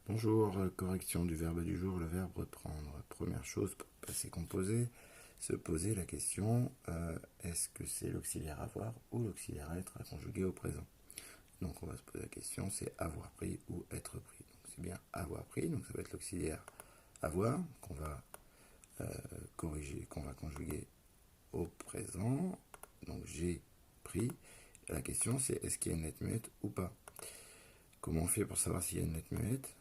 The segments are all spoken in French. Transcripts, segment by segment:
Bonjour, correction du verbe du jour, le verbe prendre. Première chose, passé composé, se poser la question, est-ce que c'est l'auxiliaire avoir ou l'auxiliaire être à conjuguer au présent? Donc on va se poser la question, c'est avoir pris ou être pris. Donc c'est bien avoir pris, donc ça va être l'auxiliaire avoir qu'on va corriger, qu'on va conjuguer au présent. Donc j'ai pris. Et la question c'est est-ce qu'il y a une lettre muette ou pas? Comment on fait pour savoir s'il y a une lettre muette?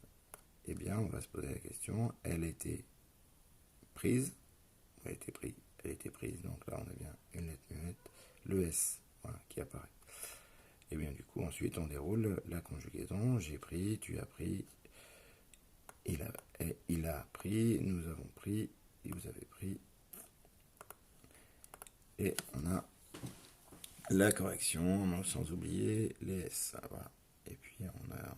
Eh bien, on va se poser la question, elle était prise, elle était prise, elle était prise, donc là on a bien une lettre muette, le S, voilà, qui apparaît. Et bien du coup, ensuite on déroule la conjugaison, j'ai pris, tu as pris, il a pris, nous avons pris, et vous avez pris, et on a la correction, sans oublier les S, voilà. Et puis on a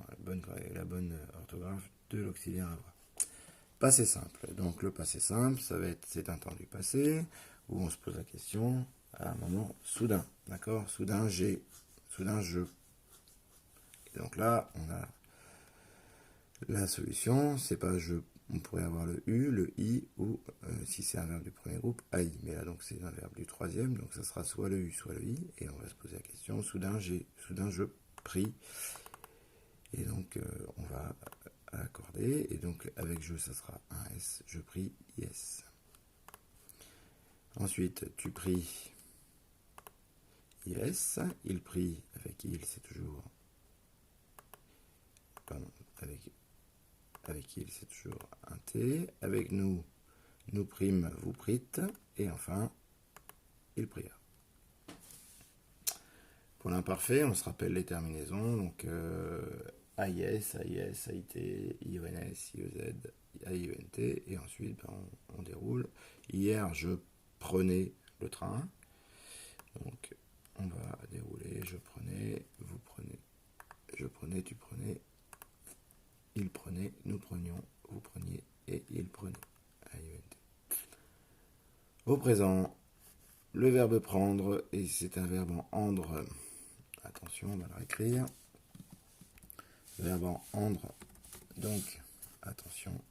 la bonne orthographe de l'auxiliaire avoir. Passé simple. Donc le passé simple, ça va être c'est un temps du passé où on se pose la question à un moment soudain. D'accord? Soudain j'ai, soudain je. Et donc là, on a la solution, c'est pas je, on pourrait avoir le U, le I ou si c'est un verbe du premier groupe, AI. Mais là donc c'est un verbe du troisième, donc ça sera soit le U, soit le I. Et on va se poser la question, soudain je prie. Et donc on va accorder. Et donc avec je, ça sera un S, je prie, yes. Ensuite, tu pries, yes. Il prie, avec il, c'est toujours. Pardon, avec il, c'est toujours un T. Avec nous, nous prîmes, vous prîtes. Et enfin, il pria. Pour l'imparfait, on se rappelle les terminaisons. Donc, AIS, AIS, AIT, IONS, IEZ, AIENT. Et ensuite, ben, on déroule. Hier, je prenais le train. Donc, on va dérouler. Je prenais, vous prenez, je prenais, tu prenais, il prenait, nous prenions, vous preniez et il prenait. Au présent, le verbe prendre, et c'est un verbe en endre. Attention, on va le réécrire. Verbe en endre. Donc, attention.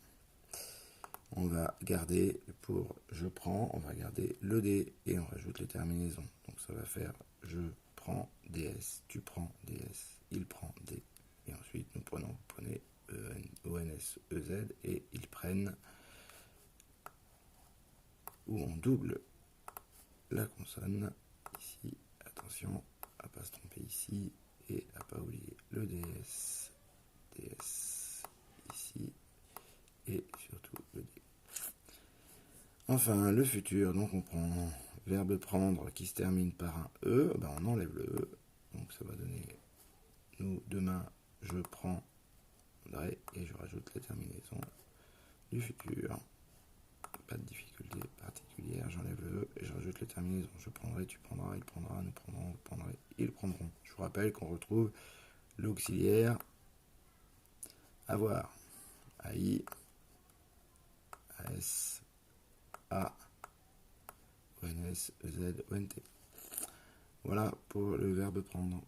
On va garder pour je prends, on va garder le D et on rajoute les terminaisons. Donc ça va faire je prends DS, tu prends DS, il prend D. Et ensuite nous prenons, vous prenez ONS, EZ et ils prennent où on double la consonne ici. Attention à ne pas se tromper ici et à ne pas oublier le DS, DS ici et surtout le D. Enfin, le futur, donc on prend verbe prendre qui se termine par un E, ben on enlève le E, donc ça va donner, nous, demain, je prendrai, et je rajoute la terminaison du futur. Pas de difficulté particulière, j'enlève le E et je rajoute les terminaisons. Je prendrai, tu prendras, il prendra, nous prendrons, vous prendrez, ils prendront. Je vous rappelle qu'on retrouve l'auxiliaire avoir, AI, AS, A, ONS, EZ, ONT. Voilà pour le verbe prendre.